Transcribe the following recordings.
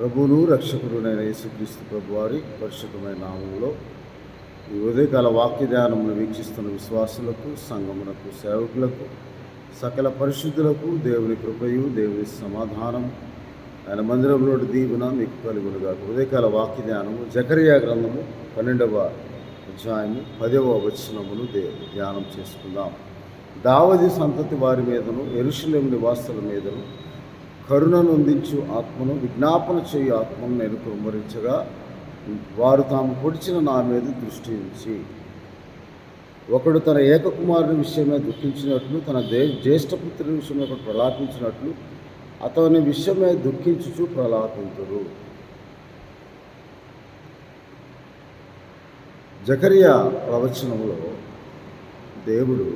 ప్రభువును రక్షకుడునైన యేసుక్రీస్తు ప్రభువారి పరిశుద్ధమైన నామములో ఈ ఉదయకాల వాక్య ధ్యానమును వీక్షిస్తున్న విశ్వాసులకు, సంఘమునకు, సేవకులకు, సకల పరిశుద్ధులకు దేవుని కృపయు, దేవుని సమాధానం, ఆయన మందిరంలో దీవెన మీకు కలుగునుగాక. ఉదయకాల వాక్య ధ్యానము జకరియా గ్రంథము 12వ అధ్యాయము 10వ వచనమును ధ్యానం చేసుకుందాం. దావీదు సంతతి వారి మీదను, యెరూషలేము నివాసుల మీదను కరుణను అందించు ఆత్మను, విజ్ఞాపన చేయు ఆత్మను నేను కుమ్మరించగా, వారు తాము పొడిచిన నా మీద దృష్టి ఉంచి, ఒకడు తన ఏకకుమారుని విషయమే దుఃఖించినట్లు, తన జ్యేష్ఠపుత్రుని విషయమే ఒకడు ప్రలాపించినట్లు, అతని విషయమే దుఃఖించుచు ప్రలాపింతురు. జకరియా ప్రవచనములో దేవుడు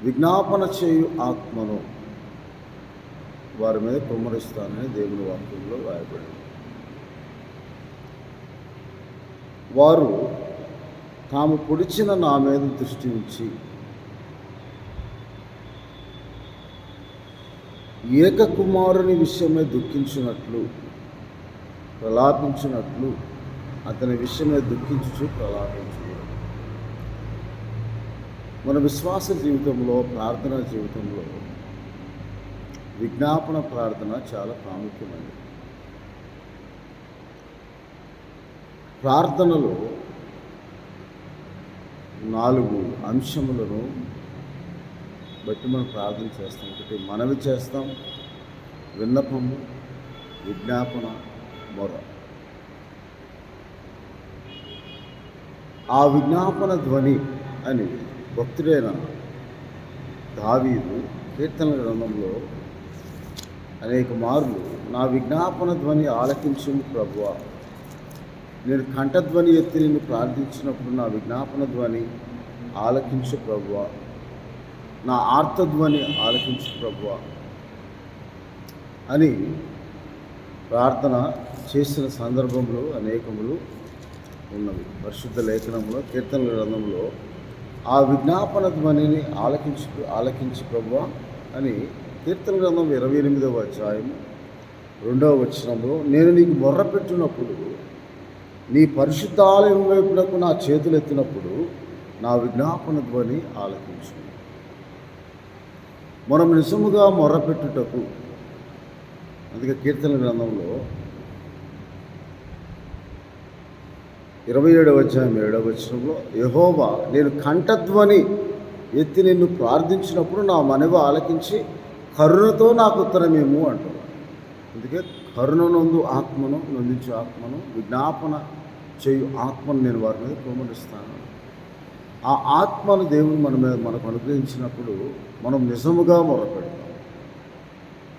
విజ్ఞాపన చేయు ఆత్మను వారి మీద కుమ్మరిస్తానని దేవుని వాక్యంలో రాయబడింది. వారు తాము పొడిచిన నా మీద దృష్టి ఉంచి, ఏకకుమారుని విషయమే దుఃఖించినట్లు, ప్రలాపించినట్లు, అతని విషయమే దుఃఖించుచు ప్రలాపించు. మన విశ్వాస జీవితంలో, ప్రార్థనా జీవితంలో విజ్ఞాపన ప్రార్థన చాలా ప్రాముఖ్యమైనది. ప్రార్థనలో 4 అంశములను బట్టి మనం ప్రార్థన చేస్తాం. ఒకటి మనవి చేస్తాం, విన్నపము, విజ్ఞాపన, మొర. ఆ విజ్ఞాపన ధ్వని అని భక్తుడైన దావీదు కీర్తనల గ్రంథంలో అనేక మార్లు, నా విజ్ఞాపన ధ్వని ఆలకించుము ప్రభువా, నేను కంఠధ్వని ఎత్తి నిన్ను ప్రార్థించినప్పుడు నా విజ్ఞాపన ధ్వని ఆలకించు ప్రభువా, నా ఆర్తధ్వని ఆలకించు ప్రభువా అని ప్రార్థన చేసిన సందర్భంలో అనేకములు ఉన్నవి. పరిశుద్ధ లేఖనంలో, కీర్తనల గ్రంథంలో ఆ విజ్ఞాపన ధ్వనిని ఆలకించి ప్రభువా అని కీర్తన గ్రంథం 28వ అధ్యాయం 2వ వచనంలో, నేను నీకు మొర్రపెట్టినప్పుడు, నీ పరిశుద్ధాలయం వైపునకు నా చేతులు ఎత్తినప్పుడు నా విజ్ఞాపన ధ్వని ఆలకించు. మనం నిజముగా మొర్రపెట్టుటకు, అందుకే కీర్తన గ్రంథంలో 27వ అధ్యాయం 7వ వచనంలో, యెహోవా నేను కంఠధ్వని ఎత్తి నిన్ను ప్రార్థించినప్పుడు నా మనవి ఆలకించి కరుణతో నాకు ఉత్తరమేము అంటారు. అందుకే కరుణనందు ఆత్మను, నొందించే ఆత్మను, విజ్ఞాపన చేయు ఆత్మను నేను వారి మీద కుమ్మరిస్తాను. ఆ ఆత్మను దేవుడు మనకు అనుగ్రహించినప్పుడు మనం నిజముగా మొరపెడతాం.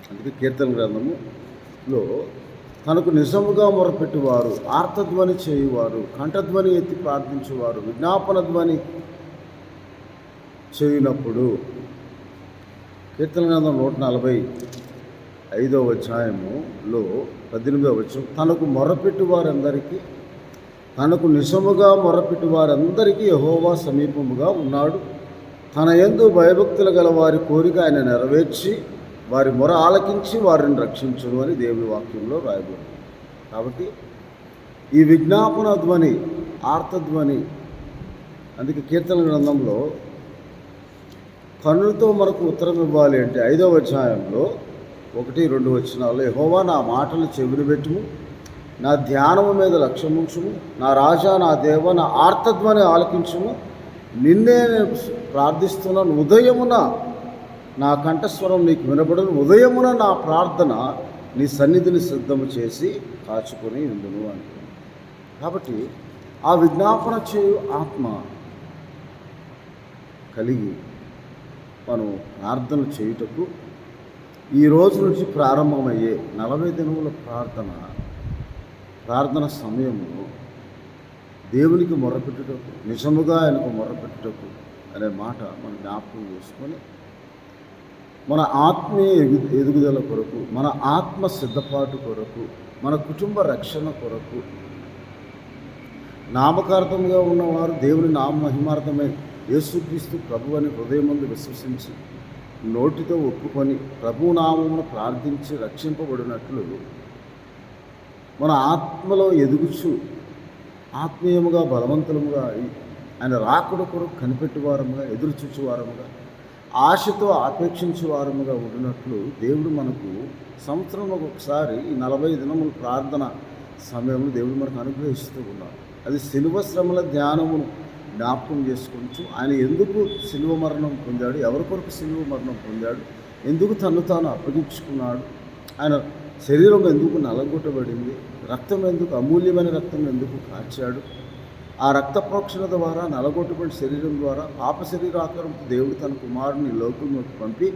అందుకే కీర్తన గ్రంథములో తనకు నిజముగా మొరపెట్టువారు, ఆర్తధ్వని చేయువారు, కంఠధ్వని ఎత్తి ప్రార్థించేవారు, విజ్ఞాపన ధ్వని చేయునప్పుడు, కీర్తన గ్రంథం 145వ అధ్యాయములో 18వ వచనం, తనకు మొరపెట్టు వారందరికీ, తనకు నిజముగా మొరపెట్టు వారందరికీ యెహోవా సమీపముగా ఉన్నాడు. తన యందు భయభక్తులు గల వారి కోరిక ఆయన నెరవేర్చి వారి మొర ఆలకించి వారిని రక్షించును అని దేవుని వాక్యంలో రాయబడింది. కాబట్టి ఈ విజ్ఞాపన ధ్వని, ఆర్తధ్వని, అందుకే కీర్తన గ్రంథంలో కన్నులతో మనకు ఉత్తరం ఇవ్వాలి అంటే 5వ అధ్యాయంలో 1-2 వచనాల్లో, యెహోవా నా మాటలు చెవిని పెట్టుము, నా ధ్యానము మీద లక్ష్యముంచుము, నా రాజా, నా దేవ, నా ఆర్తధ్వని ఆలకించుము, నిన్నే నేను ప్రార్థిస్తున్నాను, ఉదయమున నా కంఠస్వరం నీకు వినబడును, ఉదయమున నా ప్రార్థన నీ సన్నిధిని సిద్ధము చేసి కాచుకొని ఉండును అంటున్నాను. కాబట్టి ఆ విజ్ఞాపన చేయు ఆత్మ కలిగి మనం ప్రార్థన చేయుటకు ఈ రోజు నుంచి ప్రారంభమయ్యే 40 దినముల ప్రార్థన సమయము దేవునికి మొర్రపెట్టుటకు, నిజముగా ఆయనకు మొర్రపెట్టుటకు అనే మాట మనం జ్ఞాపకం చేసుకొని, మన ఆత్మీయ ఎదుగుదల కొరకు, మన ఆత్మ సిద్ధపాటు కొరకు, మన కుటుంబ రక్షణ కొరకు, నామకార్థంగా ఉన్నవారు దేవుని నామ మహిమార్థమై యేసుక్రీస్తు ప్రభువు అని హృదయమందు విశ్వసించి నోటితో ఒప్పుకొని ప్రభునామమును ప్రార్థించి రక్షింపబడినట్లు మన ఆత్మలో ఎదుగుచు ఆత్మీయముగా బలవంతులముగా ఆయన రాకుడు కొరకు కనిపెట్టువారముగా ఎదురుచూచువారముగా ఆశతో ఆపేక్షించేవారముగా ఉండినట్లు దేవుడు మనకు సంవత్సరంలో ఒకసారి ఈ 40 దినముల ప్రార్థన సమయంలో దేవుడు మనకు అనుగ్రహిస్తూ ఉన్నాడు. అది శిలువ శ్రమల ధ్యానమును జ్ఞాపకం చేసుకుంటూ ఆయన ఎందుకు శిలువ మరణం పొందాడు, ఎవరి కొరకు శిలువ మరణం పొందాడు, ఎందుకు తను తాను అప్పగించుకున్నాడు, ఆయన శరీరం ఎందుకు నలగొట్టబడింది, రక్తం ఎందుకు అమూల్యమైన రక్తం ఎందుకు కార్చాడు, ఆ రక్త ప్రోక్షణ ద్వారా నలగొట్టబడిన శరీరం ద్వారా పాప శరీరాకారంతో దేవుడు తన కుమారుని లోకంలోకి పంపి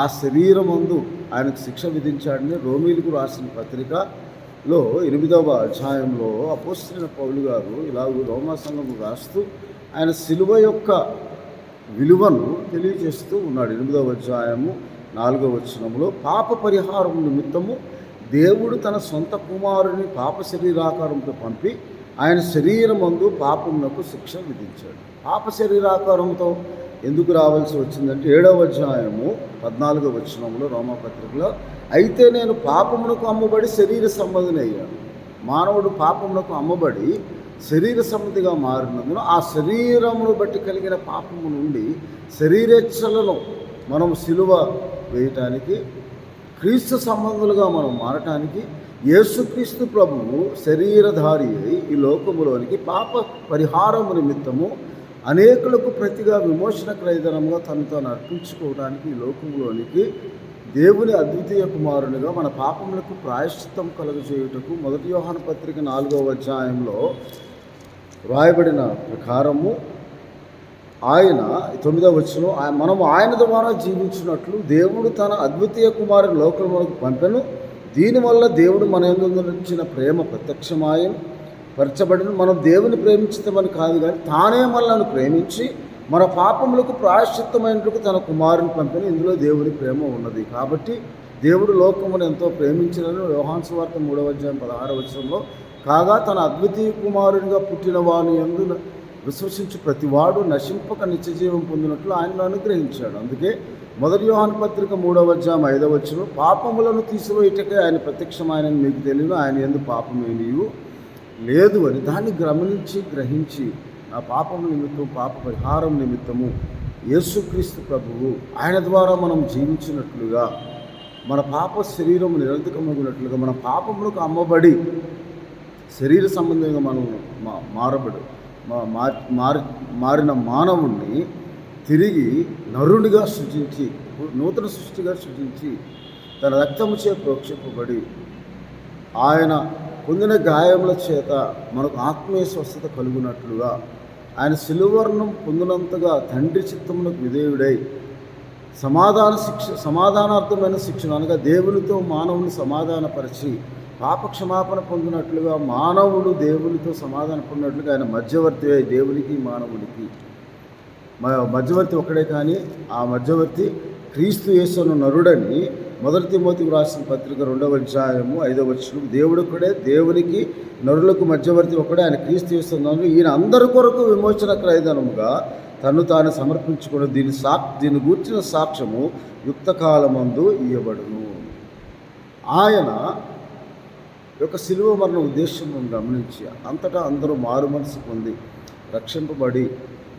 ఆ శరీరమందు ఆయనకు శిక్ష విధించాడని రోమీలకు రాసిన పత్రికలో 8వ అధ్యాయంలో అపోస్తలుడైన పౌలు గారు ఇలా రోమా సంఘము రాస్తూ ఆయన శిలువ యొక్క విలువను తెలియజేస్తూ ఉన్నాడు. 8వ అధ్యాయము 4వ వచనంలో పాప పరిహారం నిమిత్తము దేవుడు తన సొంత కుమారుని పాప శరీరాకారంతో పంపి ఆయన శరీరమందు పాపమునకు శిక్ష విధించాడు. పాప శరీరాకారంతో ఎందుకు రావాల్సి వచ్చిందంటే 7వ అధ్యాయము 14వ వచనంలో రోమాపత్రికలో అయితే నేను పాపమునకు అమ్మబడి శరీర సంబంధిని అయ్యాను. మానవుడు పాపమునకు అమ్మబడి శరీర సంబంధిగా మారినందున ఆ శరీరమును బట్టి కలిగిన పాపము నుండి శరీరేచ్ఛలను మనం సిలువ వేయటానికి క్రీస్తు సంబంధులుగా మనం మారటానికి యేసుక్రీస్తు ప్రభువు శరీరధారి అయి ఈ లోకములోనికి పాప పరిహారము నిమిత్తము అనేకులకు ప్రతిగా విమోచన క్రయధనంగా తను తాను అర్పించుకోవడానికి ఈ లోకములోనికి దేవుని అద్వితీయ కుమారునిగా మన పాపములకు ప్రాయశ్చిత్తం కలుగజేయుటకు 1 యోహాను పత్రిక 4వ అధ్యాయంలో వ్రాయబడిన ప్రకారము ఆయన 9వ వచనం మనము ఆయన ద్వారా జీవించినట్లు దేవుడు తన అద్వితీయ కుమారుని లోకములకు పంపెను. దీనివల్ల దేవుడు మన యందు ఉంచిన ప్రేమ ప్రత్యక్షమాయను పరచబడిన. మనం దేవుని ప్రేమించమని కాదు కానీ తానే మనల్ని ప్రేమించి మన పాపములకు ప్రాయశ్చిత్తమైనట్టుకు తన కుమారుని పంపిన. ఇందులో దేవుని ప్రేమ ఉన్నది. కాబట్టి దేవుడు లోకమును ఎంతో ప్రేమించినని యోహాను సువార్త 3వ అధ్యాయం 16వ వచనంలో కాగా తన అద్వితీయ కుమారునిగా పుట్టిన వాని యందు విశ్వసించి ప్రతివాడు నశింపక నిత్యజీవం పొందినట్లు ఆయనను అనుగ్రహించాడు. అందుకే 1 యోహాను పత్రిక 3వ అధ్యాయం 5వ వచనం పాపములను తీసివేయుటకే ఆయన ప్రత్యక్షమాయనని మీకు తెలియను, ఆయన యందు పాపమేమీ లేదు అని దాన్ని గమనించి గ్రహించి ఆ పాపం నిమిత్తం పాప పరిహారం నిమిత్తము యేసుక్రీస్తు ప్రభువు ఆయన ద్వారా మనం జీవించినట్లుగా మన పాప శరీరం నిరర్ధకమగినట్లుగా మన పాపములకు అమ్మబడి శరీర సంబంధంగా మనం మారిన మానవుణ్ణి తిరిగి నరునిగా సృజించి నూతన సృష్టిగా సృజించి తన రక్తముచే ప్రోక్షింపబడి ఆయన పొందిన గాయముల చేత మనకు ఆత్మీయ స్వస్థత కలుగునట్లుగా ఆయన శిలువర్ణం పొందినంతగా తండ్రి చిత్తమునకు విధేయుడై సమాధానార్థమైన శిక్షణ అనగా దేవునితో మానవుని సమాధానపరిచి పాపక్షమాపణ పొందినట్లుగా మానవుడు దేవునితో సమాధాన పొందినట్లుగా ఆయన మధ్యవర్తి అయి దేవునికి మానవుడికి మధ్యవర్తి ఒక్కడే కానీ ఆ మధ్యవర్తి క్రీస్తు యేసును నరుడని 1 తిమోతికి రాసిన పత్రిక 2వ అధ్యాయము 5వ వచనం దేవుడు ఒక్కడే, దేవునికి నరులకు మధ్యవర్తి ఒక్కడే, ఆయన క్రీస్తు యేసు నరుడు. ఈయన అందరి కొరకు విమోచన క్రయధనముగా తను తాను సమర్పించుకుని దీని గూర్చిన సాక్ష్యము యుక్తకాలమందు ఇయ్యబడును. ఆయన యొక్క శిలువ మరణ ఉద్దేశం గమనించి అంతటా అందరూ మారు మనసు పొంది రక్షింపబడి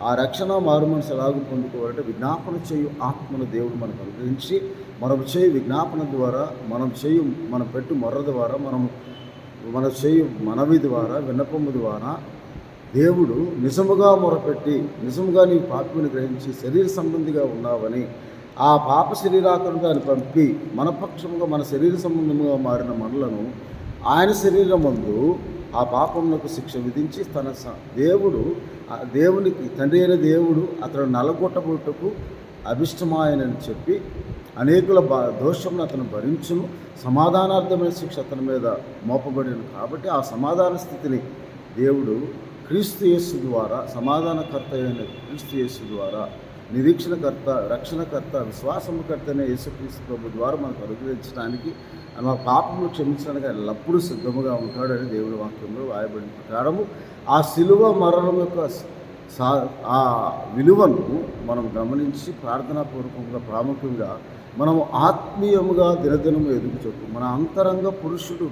ఆ రక్షణ మారు మనసు ఎలాగూ పొందుకోవాలంటే విజ్ఞాపన చేయు ఆత్మను దేవుడు మనకు అనుగ్రహించి మనం చేయు విజ్ఞాపన ద్వారా మనం పెట్టు మొర్ర ద్వారా మన చేయు మనవి ద్వారా విన్నపము ద్వారా దేవుడు నిజముగా మొరపెట్టి నిజముగా నీ పాపముని గ్రహించి శరీర సంబంధిగా ఉన్నావని ఆ పాప శరీరాకారంగా ఆయన పంపి మన పక్షముగా మన శరీర సంబంధముగా మారిన మనలను ఆయన శరీరమందు ఆ పాపమునకు శిక్ష విధించి తన దేవునికి తండ్రి అయిన దేవుడు అతను నలగొట్టబోటకు అభిష్టమాయనని చెప్పి అనేకుల దోషమును అతను భరించును, సమాధానార్థమైన శిక్ష అతని మీద మోపబడిను. కాబట్టి ఆ సమాధాన స్థితిని దేవుడు క్రీస్తు యేసు ద్వారా సమాధానకర్త అయిన క్రీస్తు యేసు ద్వారా నిరీక్షణకర్త రక్షణకర్త విశ్వాసముకర్త అయిన యేసుక్రీస్తు ప్రభు ద్వారా మనకు అనుగ్రహించడానికి మన పాపములు క్షమించడానికి ఆయన ఎల్లప్పుడూ సిద్ధముగా ఉంటాడని దేవుడి వాక్యంలో రాయబడిన ప్రకారము ఆ శిలువ మరణం యొక్క ఆ విలువను మనం గమనించి ప్రార్థనాపూర్వకంగా ప్రాముఖ్యంగా మనం ఆత్మీయముగా దినదినము ఎదుగుచొచ్చు మన అంతరంగ పురుషుడు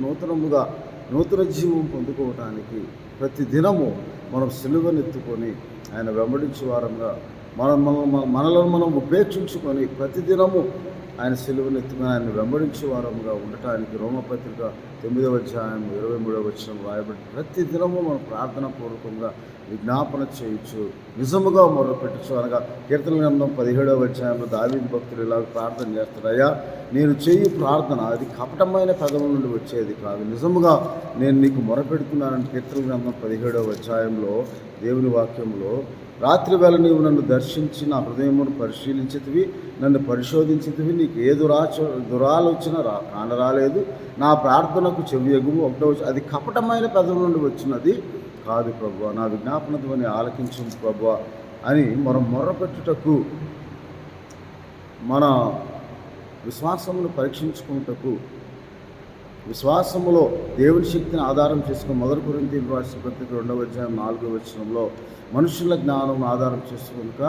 నూతన జీవం పొందుకోవటానికి ప్రతి దినము మనం సిలువనెత్తుకొని ఆయన వెంబడించే వారంగా మనలను మనం ఉపేక్షించుకొని ప్రతిదినము ఆయన సిలువనెత్తుకొని ఆయన వెంబడించే వారంగా ఉండటానికి రోమపత్రిక 9వ అధ్యాయం 23వ వచనం రాయబడి ప్రతి దినము మనం ప్రార్థన పూర్వకంగా విజ్ఞాపన చేయొచ్చు, నిజముగా మొదలుపెట్టచ్చు. అనగా కీర్తన గ్రంథం 17వ అధ్యాయంలో దావీదు భక్తులు ఇలాగ ప్రార్థన చేస్తారు, అయ్యా నేను చేయు ప్రార్థన అది కపటమైన పెదవుల నుండి వచ్చేది కాదు, నిజముగా నేను నీకు మొరపెడుతున్నానని కీర్తన గ్రంథం 17వ అధ్యాయంలో దేవుని వాక్యంలో, రాత్రి వేళ నీవు నన్ను దర్శించి నా హృదయమును పరిశీలించితివి, నన్ను పరిశోధించితివి, నీకు ఏ దురాలోచన కానరాలేదు, నా ప్రార్థనకు చెవియగుము. ఒకటో అది కపటమైన పెదవుల నుండి వచ్చినది కాదు ప్రభువా, నా విజ్ఞాపన ధ్వని ఆలకించు ప్రభువా అని మనం మొర్రపెట్టుటకు, మన విశ్వాసమును పరీక్షించుకుంటకు, విశ్వాసములో దేవుని శక్తిని ఆధారం చేసుకుని 1 కొరింథీయులకు రాసిన పత్రిక 2వ అధ్యాయం 4వ వచనంలో మనుషుల జ్ఞానం ఆధారం చేసుకునుక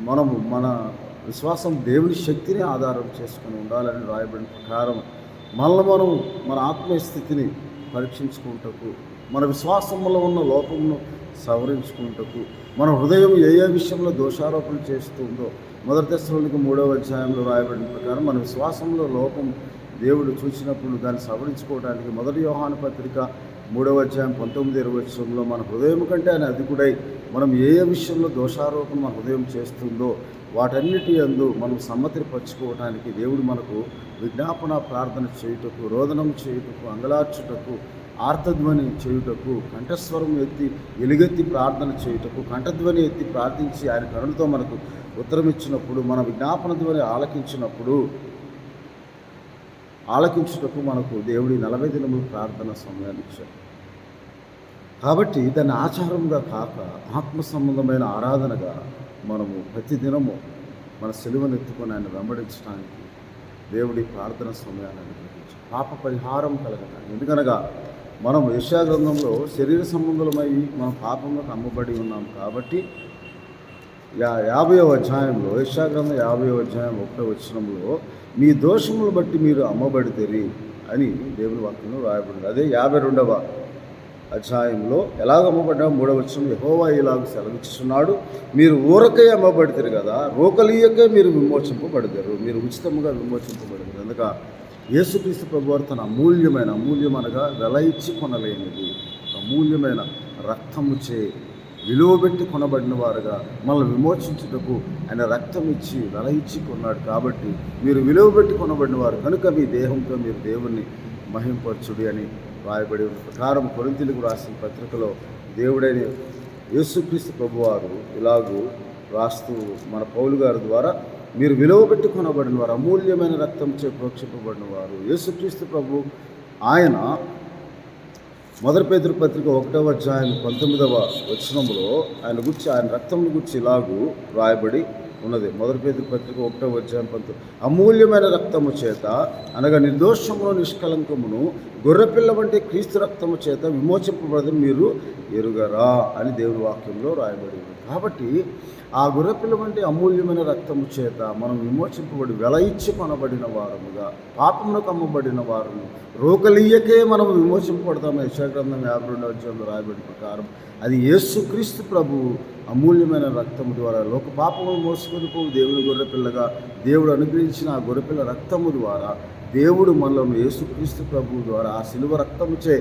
మనము మన విశ్వాసం దేవుని శక్తిని ఆధారం చేసుకుని ఉండాలని రాయబడిన ప్రకారం మనం మన ఆత్మీయ స్థితిని పరీక్షించుకుంటకు, మన విశ్వాసంలో ఉన్న లోపమును సవరించుకుంటకు, మన హృదయం ఏ విషయంలో దోషారోపణ చేస్తుందో 1 తెస్సలోనికీ 3వ అధ్యాయంలో రాయబడిన ప్రకారం మన విశ్వాసంలో లోపం దేవుడు చూసినప్పుడు దాన్ని సవరించుకోవడానికి 1 యోహాను పత్రిక 3వ అధ్యాయం 19-20 వచనంలో మన హృదయం కంటే ఆయన అధికుడై మనం ఏ విషయంలో దోషారోపణ మన హృదయం చేస్తుందో వాటన్నిటి యందు మనం సమ్మతిపరచుకోవడానికి దేవుడు మనకు విజ్ఞాపన ప్రార్థన చేయుటకు, రోదనం చేయుటకు, అంగలార్చుటకు, ఆర్తధ్వని చేయుటకు, కంఠస్వరం ఎత్తి ఎలుగెత్తి ప్రార్థన చేయుటకు, కంఠధ్వని ఎత్తి ప్రార్థించి ఆయన కరుణతో మనకు ఉత్తరం ఇచ్చినప్పుడు, మన విజ్ఞాపన ధ్వని ఆలకించుటకు మనకు దేవుడి 40 దినములు ప్రార్థన సమయాన్ని ఇచ్చాడు. కాబట్టి దాన్ని ఆచారంగా కాక ఆత్మ సంబంధమైన ఆరాధనగా మనము ప్రతిదినము మన సిలువను ఎత్తుకొని ఆయన వెంబడించడానికి దేవుడి ప్రార్థన సమయాన్ని అనుగ్రహించాడు. పాప పరిహారం కలగటానికి. ఎందుకనగా మనం యెషయా గ్రంథంలో శరీర సంబంధులమై మనం పాపంలోకి అమ్మబడి ఉన్నాం కాబట్టి 50వ అధ్యాయంలో యెషయా గ్రంథం 50వ అధ్యాయం 1వ వచనంలో మీ దోషములు బట్టి మీరు అమ్మబడితిరి అని దేవుని వాక్యంలో రాయబడింది. అదే 52వ అధ్యాయంలో ఎలాగ అమ్మబడ్డా 3వ వచనం యెహోవా ఇలాగ సెలవిస్తున్నాడు, మీరు ఊరకై అమ్మబడితిరి కదా, రోకలీయకే మీరు విమోచింపబడతారు, మీరు ఉచితంగా విమోచింపబడతారు. అందుక యేసుక్రీస్తు ప్రభువారు తన అమూల్యమనగా వెల ఇచ్చి కొనలేనిది అమూల్యమైన రక్తముచే విలువబెట్టి కొనబడిన వారుగా మనల్ని విమోచించుటకు ఆయన రక్తం ఇచ్చి వెల ఇచ్చి కొన్నాడు. కాబట్టి మీరు విలువబెట్టి కొనబడిన వారు కనుక మీ దేహంతో మీరు దేవుణ్ణి మహింపరచుడి అని రాయబడి ఉన్న ప్రకారం కొరింథీయులకు రాసిన పత్రికలో దేవుడైన యేసుక్రీస్తు ప్రభువారు ఇలాగూ రాస్తూ మన పౌలు గారి ద్వారా మీరు విలువబెట్టి కొనబడిన వారు, అమూల్యమైన రక్తంచే ప్రోక్షింపబడిన వారు యేసుక్రీస్తు ప్రభు. ఆయన 1 పేతురు పత్రిక 1వ అధ్యాయం 19వ వచనంలో ఆయన రక్తం గురించి ఇలాగూ రాయబడి ఉన్నది. 1 పేతురు పత్రిక 1వ అధ్యాయం 19, అమూల్యమైన రక్తము చేత అనగా నిర్దోషమును నిష్కలంకమును గొర్రెపిల్ల వంటి క్రీస్తు రక్తము చేత విమోచింపబడదని మీరు ఎరుగరా అని దేవుని వాక్యంలో రాయబడి ఉంది. కాబట్టి ఆ గొర్రెపిల్ల వంటి అమూల్యమైన రక్తము చేత మనం విమోచింపబడి వెల ఇచ్చి కొనబడిన వారముగా, పాపమునకు అమ్మబడిన వారము, రోకలీయకే మనం విమోచింపబడతాము. యెషయా గ్రంథం 52వ అధ్యాయంలో రాయబడిన ప్రకారం అది యేసుక్రీస్తు ప్రభు అమూల్యమైన రక్తము ద్వారా లోక పాపమును మోసుకొని పోవు దేవుని గొర్రెపిల్లగా దేవుడు అనుగ్రహించిన ఆ గొర్రెపిల్ల రక్తము ద్వారా దేవుడు మనలను యేసుక్రీస్తు ప్రభువు ద్వారా ఆ శిలువ రక్తముచే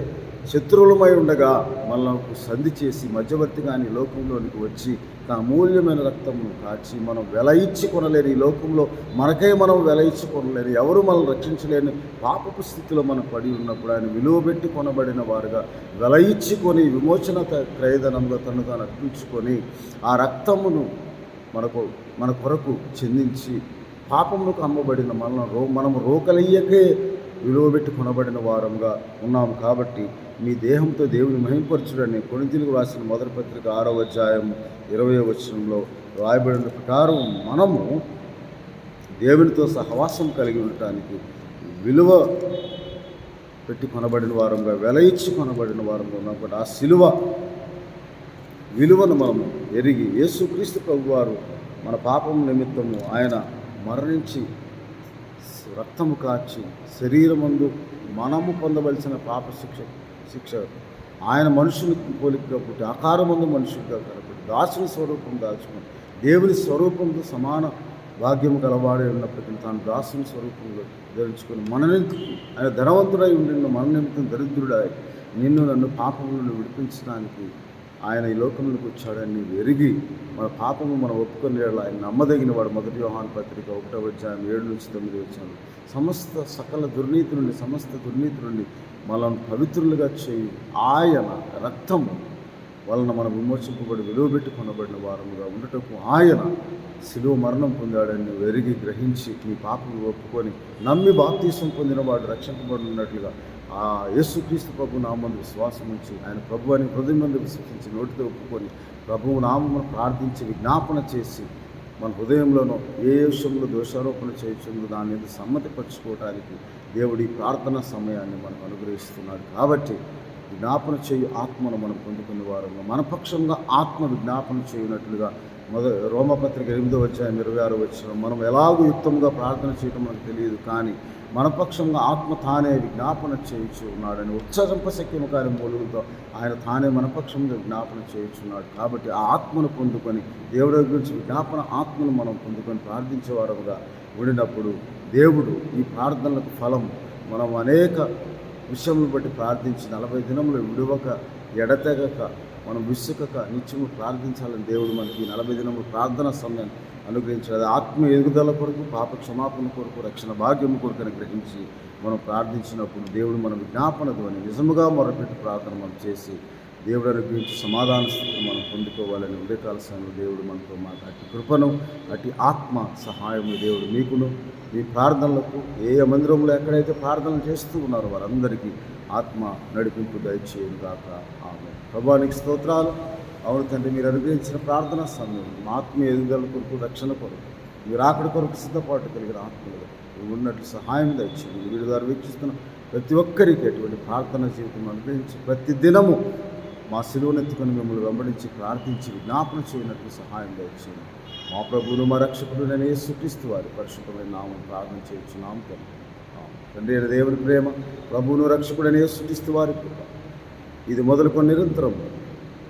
శత్రువులమై ఉండగా మనకు సంధి చేసి మధ్యవర్తిగాని లోకంలోనికి వచ్చి తన అమూల్యమైన రక్తమును కాచి మనం వెల ఇచ్చి కొనలేని ఈ లోకంలో మనకై మనం వెల ఇచ్చి కొనలేని, ఎవరు మనల్ని రక్షించలేని పాపపు స్థితిలో మనం పడి ఉన్నప్పుడు ఆయన విలువబెట్టి కొనబడిన వారుగా వెల ఇచ్చుకొని విమోచన క్రయధనంగా తను తాను అర్పించుకొని ఆ రక్తమును మన కొరకు చెందించి పాపమునకు అమ్మబడిన మనము రోకలయ్యకే విలువబెట్టి కొనబడిన వారంగా ఉన్నాము. కాబట్టి మీ దేహంతో దేవుని మహింపరచుడని కొరింథీయులకు రాసిన 1 పత్రిక 6వ అధ్యాయం 20వ వచనంలో రాయబడిన ప్రకారం మనము దేవునితో సహవాసం కలిగి ఉండటానికి విలువ పెట్టి కొనబడిన వారంగా, వెల ఇచ్చి కొనబడిన వారంగా ఉన్నాం. కాబట్టి ఆ సిలువ విలువను మనము ఎరిగి యేసుక్రీస్తు ప్రభువారు మన పాపం నిమిత్తము ఆయన మరణించి రక్తము కాచి శరీరమందు మనము పొందవలసిన పాప శిక్ష ఆయన మనుషుని పోలికగా పుట్టి ఆకారమందు మనుషుడిగా కనపడి దాసుని స్వరూపం దాచుకుని దేవుని స్వరూపంతో సమాన భాగ్యము గలవాడే ఉన్నప్పటికీ తాను దాసుని స్వరూపంలో ధరించుకొని మన నిమిత్తం ఆయన ధనవంతుడై ఉండి మన నిమిత్తం దరిద్రుడై నిన్ను నన్ను పాపములను విడిపించడానికి ఆయన ఈ లోకంలోకి వచ్చాడని ఎరిగి మన పాపము మనం ఒప్పుకొని ఆయన నమ్మదగిన వాడు. 1 యోహాను పత్రిక 1వ అధ్యాయం 7-9 వచ్చాను. సమస్త దుర్నీతి నుండి మనల్ని పవిత్రులుగా చేయి ఆయన రక్తము వలన మనం విమోచింపబడి విలువ పెట్టి కొనబడిన వారముగా ఉండటకు ఆయన శిలువ మరణం పొందాడని ఎరిగి గ్రహించి నీ పాపము ఒప్పుకొని నమ్మి బాప్తీసం పొందిన వాడు రక్షింపబడి ఉన్నట్లుగా ఆ యేసుక్రీస్తు ప్రభు నామందు విశ్వాసం ఉంచి ఆయన ప్రభు అని హృదయం మందు విశ్వసించి నోటితో ఒప్పుకొని ప్రభువు నామమును ప్రార్థించి విజ్ఞాపన చేసి మన హృదయంలోనూ ఏ విషయంలో దోషారోపణ చేయించు దాని మీద సమ్మతిపరచుకోవడానికి దేవుడి ప్రార్థన సమయాన్ని మనకు అనుగ్రహిస్తున్నాడు. కాబట్టి విజ్ఞాపన చేయు ఆత్మను మనం పొందుకునే వారంగా మన పక్షంగా ఆత్మ విజ్ఞాపన చేయనట్లుగా రోమపత్రిక 8వ అధ్యాయం 26వ వచనం మనం ఎలాగూ యుక్తంగా ప్రార్థన చేయడం మనకు తెలియదు, కానీ మన పక్షంగా ఆత్మ తానే విజ్ఞాపన చేయించు ఉన్నాడని ఉత్సాహంపశక్యము కాని మూలుగుతో ఆయన తానే మన పక్షంగా విజ్ఞాపన చేయించున్నాడు. కాబట్టి ఆ ఆత్మను పొందుకొని దేవుడి గురించి విజ్ఞాపన ఆత్మను మనం పొందుకొని ప్రార్థించేవారుగా ఉండినప్పుడు దేవుడు ఈ ప్రార్థనలకు ఫలం మనం అనేక విషయములు బట్టి ప్రార్థించి 40 దినములు విడువక ఎడతెగక మనం విసుకక నిత్యము ప్రార్థించాలని దేవుడు మనకి 40 దినములు ప్రార్థన సమయాన్ని అనుగ్రహించాడు. ఆత్మ ఎదుగుదల కొరకు, పాప క్షమాపణ కొరకు, రక్షణ భాగ్యము కొరకు అని గ్రహించి మనం ప్రార్థించినప్పుడు దేవుడు మన విజ్ఞాపన ధ్వని నిజముగా మొరపెట్టి ప్రార్థన మనం చేసి దేవుడు అనుగ్రహించి సమాధాన స్థితిని మనం పొందుకోవాలని ఉదయకాల సమయంలో దేవుడు మనతో అట్టి కృపను అట్టి ఆత్మ సహాయము దేవుడు మీకును మీ ప్రార్థనలకు ఏ మందిరంలో ఎక్కడైతే ప్రార్థనలు చేస్తూ ఉన్నారో వారందరికీ ఆత్మ నడిపింపు దయచేయను గాక. ఆమె ప్రభువానికి స్తోత్రాలు. అవును తండ్రి, మీరు అనుగ్రహించిన ప్రార్థనా సమయం ఆత్మీయ ఎదుగుదల కొరకు, రక్షణ కొరకు, మీరు ఆకడి కొరకు సిద్ధపాటు కలిగిన ఆత్మలుగా ఉన్నట్లు సహాయం దయచేయండి. వీడి ద్వారా వీక్షిస్తున్న ప్రతి ఒక్కరికి అటువంటి ప్రార్థన జీవితం అనుగ్రహించి ప్రతి దినము మా సిలువనెత్తుకొని మిమ్మల్ని వెంబడించి ప్రార్థించి విజ్ఞాపన చేయనట్లు సహాయం దయచేయండి. మా ప్రభువును మా రక్షకుడు నేను యేసుక్రీస్తు వారి పరిశుద్ధమైన నామం ప్రార్థన చేయించున్నాం తండ్రి. దేవుని ప్రేమ, ప్రభువును రక్షకుడైన యేసుక్రీస్తు వారి కృప ఇది మొదలుకొని నిరంతరం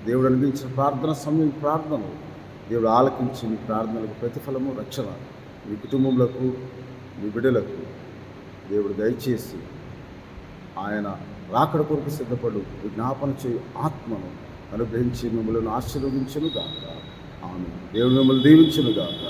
దేవుడు అనుగ్రహించిన ప్రార్థన సమయం ప్రార్థనలు దేవుడు ఆలకించి మీ ప్రార్థనలకు ప్రతిఫలము, రక్షణ మీ కుటుంబములకు, మీ బిడ్డలకు దేవుడు దయచేసి ఆయన రాకడ కొరకు సిద్ధపడు విజ్ఞాపన చేయు ఆత్మను అనుగ్రహించి మిమ్మల్ని ఆశీర్వదించును గాక. ఆమె దేవుడు మిమ్మల్ని దీవించును గాక.